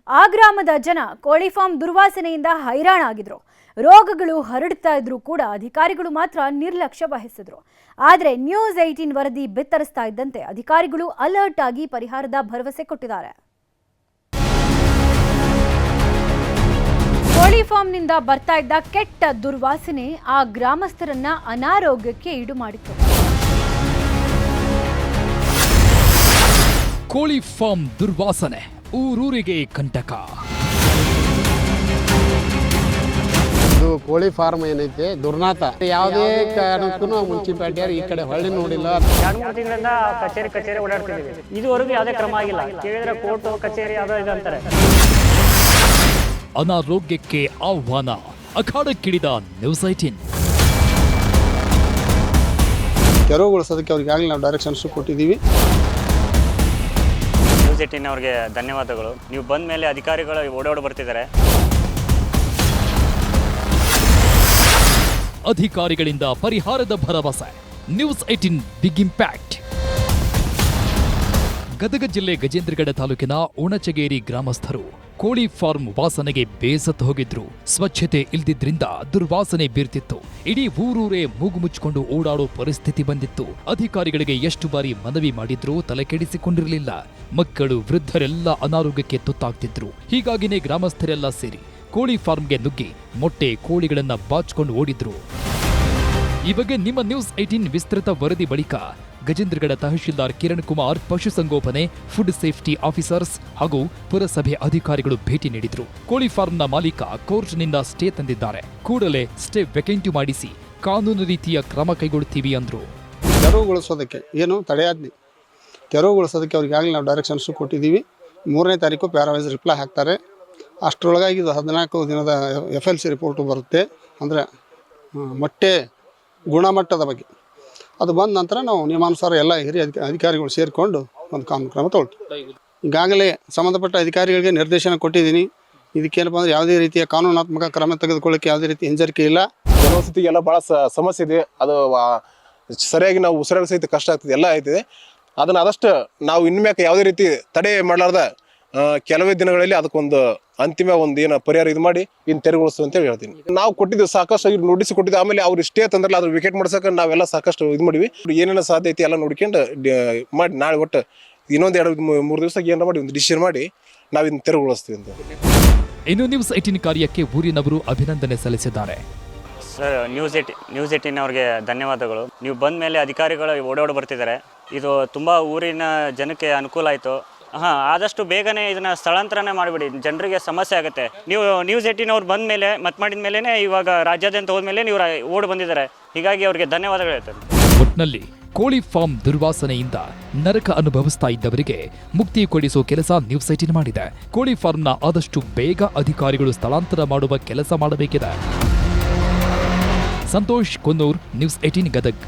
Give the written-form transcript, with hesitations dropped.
ಆ ಗ್ರಾಮದ ಜನ ಕೋಳಿ ಫಾರ್ಮ್ ದುರ್ವಾಸನೆಯಿಂದ ಹೈರಾಣಾಗಿದ್ರು. ರೋಗಗಳು ಹರಡ್ತಾ ಇದ್ರೂ ಕೂಡ ಅಧಿಕಾರಿಗಳು ಮಾತ್ರ ನಿರ್ಲಕ್ಷ್ಯ ವಹಿಸಿದ್ರು. ಆದರೆ ನ್ಯೂಸ್ 18 ವರದಿ ಬಿತ್ತರಿಸ್ತಾ ಇದ್ದಂತೆ ಅಧಿಕಾರಿಗಳು ಅಲರ್ಟ್ ಆಗಿ ಪರಿಹಾರದ ಭರವಸೆ ಕೊಟ್ಟಿದ್ದಾರೆ. ಕೋಳಿ ಫಾರ್ಮ್ನಿಂದ ಬರ್ತಾ ಇದ್ದ ಕೆಟ್ಟ ದುರ್ವಾಸನೆ ಆ ಗ್ರಾಮಸ್ಥರನ್ನ ಅನಾರೋಗ್ಯಕ್ಕೆ ಈಡು ಮಾಡಿತ್ತು. ಕೋಳಿ ಫಾರ್ಮ್ ದುರ್ವಾಸನೆ ಊರೂರಿಗೆ ಕಂಟಕ. ಇದು ಕೋಳಿ ಫಾರ್ಮ್ ಏನೈತೆ ದುರ್ನಾತ. ಯಾವುದೇ ಕಾರಣಕ್ಕೂ ಮುನ್ಸಿಪಾಲಿಟಿಯರು ಈ ಕಡೆ ಹೊಳ್ಳಿ ನೋಡಿಲ್ಲ. 2-3 ತಿಂಗಳಿಂದ ಕಚೇರಿ ಓಡಾಡ್ತಿದ್ದೀವಿ. ಇದುವರೆಗೂ ಯಾವುದೇ ಕ್ರಮ ಆಗಿಲ್ಲ. ಕೇಳಿದ್ರೆ ಕೋರ್ಟ್ ಕಚೇರಿ ಅದು ಇದು ಅಂತಾರೆ. ಅನಾರೋಗ್ಯಕ್ಕೆ ಆಹ್ವಾನ. ಅಖಾಡಕ್ಕಿಳಿದ ನ್ಯೂಸ್ 18. ತೆರವುಗೊಳಿಸೋದಕ್ಕೆ ಅವ್ರಿಗೆ ಆಗಲಿ ನಾವು ಡೈರೆಕ್ಷನ್ಸ್ ಕೊಟ್ಟಿದ್ದೀವಿ. ನ್ಯೂಸ್ 18 ಅವ್ರಿಗೆ ಧನ್ಯವಾದಗಳು. ನೀವು ಬಂದ ಮೇಲೆ ಅಧಿಕಾರಿಗಳು ಓಡಾಡಿ ಬರ್ತಿದ್ದಾರೆ. ಅಧಿಕಾರಿಗಳಿಂದ ಪರಿಹಾರದ ಭರವಸೆ. News 18 big impact. ಗದಗ ಜಿಲ್ಲೆ ಗಜೇಂದ್ರಗಡ ತಾಲೂಕಿನ ಉಣಚಗೇರಿ ಗ್ರಾಮಸ್ಥರು ಕೋಳಿ ಫಾರ್ಮ್ ವಾಸನೆಗೆ ಬೇಸತ್ತು ಹೋಗಿದ್ರು. ಸ್ವಚ್ಛತೆ ಇಲ್ದಿದ್ರಿಂದ ದುರ್ವಾಸನೆ ಬೀರ್ತಿತ್ತು. ಇಡೀ ಊರೂರೇ ಮೂಗು ಮುಚ್ಚಿಕೊಂಡು ಓಡಾಡೋ ಪರಿಸ್ಥಿತಿ ಬಂದಿತ್ತು. ಅಧಿಕಾರಿಗಳಿಗೆ ಎಷ್ಟು ಬಾರಿ ಮನವಿ ಮಾಡಿದ್ರೂ ತಲೆ ಕೆಡಿಸಿಕೊಂಡಿರಲಿಲ್ಲ. ಮಕ್ಕಳು ವೃದ್ಧರೆಲ್ಲ ಅನಾರೋಗ್ಯಕ್ಕೆ ತುತ್ತಾಗ್ತಿದ್ರು. ಹೀಗಾಗಿನೇ ಗ್ರಾಮಸ್ಥರೆಲ್ಲ ಸೇರಿ ಕೋಳಿ ಫಾರ್ಮ್ಗೆ ನುಗ್ಗಿ ಮೊಟ್ಟೆ ಕೋಳಿಗಳನ್ನ ಬಾಚಿಕೊಂಡು ಓಡಿದ್ರು. ಈ ಬಗ್ಗೆ ನಿಮ್ಮ ನ್ಯೂಸ್ 18 ವಿಸ್ತೃತ ವರದಿ ಬಳಿಕ ಗಜೇಂದ್ರಗಡ ತಹಶೀಲ್ದಾರ್ ಕಿರಣ್ ಕುಮಾರ್, ಪಶುಸಂಗೋಪನೆ, ಫುಡ್ ಸೇಫ್ಟಿ ಆಫೀಸರ್ಸ್ ಹಾಗೂ ಪುರಸಭೆ ಅಧಿಕಾರಿಗಳು ಭೇಟಿ ನೀಡಿದ್ರು. ಕೋಳಿ ಫಾರ್ಮ್ನ ಮಾಲೀಕ ಕೋರ್ಟ್ನಿಂದ ಸ್ಟೇ ತಂದಿದ್ದಾರೆ. ಕೂಡಲೇ ಸ್ಟೇ ವೆಕೆಂಟ್ ಮಾಡಿಸಿ ಕಾನೂನು ರೀತಿಯ ಕ್ರಮ ಕೈಗೊಳ್ಳುತ್ತೀವಿ ಅಂದ್ರು. ತೆರವುಗೊಳಿಸೋದಕ್ಕೆ ಏನು ತಡೆಯಾಜ್ಞೆ ತೆರವುಗೊಳಿಸೋದಕ್ಕೆ ಅವ್ರಿಗೆ ಆಗಲಿ ನಾವು ಡೈರೆಕ್ಷನ್ಸ್ ಕೊಟ್ಟಿದ್ದೀವಿ. 3ನೇ ತಾರೀಕು ಪ್ಯಾರಾವೈಸ್ ರಿಪ್ಲೈ ಹಾಕ್ತಾರೆ. ಅಷ್ಟರೊಳಗಾಗಿ ಇದು 14 ದಿನದ FLC ರಿಪೋರ್ಟು ಬರುತ್ತೆ. ಅಂದರೆ ಮೊಟ್ಟೆ ಗುಣಮಟ್ಟದ ಬಗ್ಗೆ ಅದು ಬಂದ ನಂತರ ನಾವು ನಿಯಮಾನುಸಾರ ಎಲ್ಲ ಹಿರಿಯ ಅಧಿಕಾರಿಗಳು ಸೇರಿಕೊಂಡು ಒಂದು ಕಾನೂನು ಕ್ರಮ ತಗೊಳ್ತೀವಿ. ಈಗಾಗಲೇ ಸಂಬಂಧಪಟ್ಟ ಅಧಿಕಾರಿಗಳಿಗೆ ನಿರ್ದೇಶನ ಕೊಟ್ಟಿದ್ದೀನಿ. ಇದಕ್ಕೇನಪ್ಪ ಅಂದರೆ ಯಾವುದೇ ರೀತಿಯ ಕಾನೂನಾತ್ಮಕ ಕ್ರಮ ತೆಗೆದುಕೊಳ್ಳೋಕ್ಕೆ ಯಾವುದೇ ರೀತಿ ಹಿಂಜರಿಕೆ ಇಲ್ಲ. ಜನವಸತಿಗೆಲ್ಲ ಭಾಳ ಸಮಸ್ಯೆ ಇದೆ. ಅದು ಸರಿಯಾಗಿ ನಾವು ಉಸಿರಾಡೋ ಸಹಿತ ಕಷ್ಟ ಆಗ್ತದೆ, ಎಲ್ಲ ಆಯ್ತಿದೆ. ಅದನ್ನು ಆದಷ್ಟು ನಾವು ಇನ್ಮ್ಯಾಕೆ ಯಾವುದೇ ರೀತಿ ತಡೆ ಮಾಡಲಾರ್ದ ಕೆಲವೇ ದಿನಗಳಲ್ಲಿ ಅದಕ್ಕೊಂದು ಅಂತಿಮ ಒಂದು ಏನು ಪರಿಹಾರ ಇದು ಮಾಡಿ ಇನ್ನು ತೆರವುಗೊಳಿಸ್ತೀವಿ ಅಂತ ಹೇಳ್ತೀನಿ. ನಾವು ಕೊಟ್ಟಿದ್ದು ಸಾಕಷ್ಟು ನೋಟಿಸ್ ಕೊಟ್ಟಿದ್ದು. ಆಮೇಲೆ ಅವ್ರು ಇಷ್ಟೇ ತಂದ್ರಲ್ಲ ಅದ್ರ ವಿಕೆಟ್ ಮಾಡ್ಸಕ್ಕೆ ನಾವೆಲ್ಲ ಸಾಕಷ್ಟು ಇದು ಮಾಡಿವಿ. ಏನೇನು ಸಾಧ್ಯ ಐತಿ ಎಲ್ಲ ನೋಡ್ಕೊಂಡು ಮಾಡಿ ನಾಳೆ ಒಟ್ಟು ಇನ್ನೊಂದು 2-3 ದಿವಸ ಏನಾರ ಮಾಡಿ ಒಂದು ಡಿಸಿಷನ್ ಮಾಡಿ ನಾವು ಇದನ್ನ ತೆರವುಗೊಳಿಸ್ತೀವಿ ಅಂತ. ಇನ್ನು ನ್ಯೂಸ್ 18 ಕಾರ್ಯಕ್ಕೆ ಊರಿನವರು ಅಭಿನಂದನೆ ಸಲ್ಲಿಸಿದ್ದಾರೆ. ಸರ್, ನ್ಯೂಸ್ 18 ಅವ್ರಿಗೆ ಧನ್ಯವಾದಗಳು. ನೀವು ಬಂದ ಮೇಲೆ ಅಧಿಕಾರಿಗಳು ಓಡಾಡಿ ಬರ್ತಿದ್ದಾರೆ. ಇದು ತುಂಬ ಊರಿನ ಜನಕ್ಕೆ ಅನುಕೂಲ ಆಯಿತು. ಆದಷ್ಟು ಬೇಗನೆ ಇದನ್ನ ಸ್ಥಳಾಂತರನೇ ಮಾಡಿಬಿಡಿ, ಜನರಿಗೆ ಸಮಸ್ಯೆ ಆಗುತ್ತೆ. ನೀವು ನ್ಯೂಸ್ 18 ಅವ್ರು ಬಂದ ಮೇಲೆ ಮಾಡಿದ ಮೇಲೇ ಇವಾಗ ರಾಜ್ಯಾದ್ಯಂತ ಹೋದ್ಮೇಲೆ ನೀವು ಓಡಿ ಬಂದಿದ್ದಾರೆ. ಹೀಗಾಗಿ ಅವರಿಗೆ ಧನ್ಯವಾದಗಳು ಹೇಳ್ತಾರೆ. ಒಟ್ನಲ್ಲಿ ಕೋಳಿ ಫಾರ್ಮ್ ದುರ್ವಾಸನೆಯಿಂದ ನರಕ ಅನುಭವಿಸ್ತಾ ಇದ್ದವರಿಗೆ ಮುಕ್ತಿ ಕೊಡಿಸುವ ಕೆಲಸ ನ್ಯೂಸ್ 18 ಮಾಡಿದೆ. ಕೋಳಿ ಫಾರ್ಮ್ನ ಆದಷ್ಟು ಬೇಗ ಅಧಿಕಾರಿಗಳು ಸ್ಥಳಾಂತರ ಮಾಡುವ ಕೆಲಸ ಮಾಡಬೇಕಿದೆ. ಸಂತೋಷ್ ಕೊನ್ನೂರ್, ನ್ಯೂಸ್ 18 ಗದಗ್.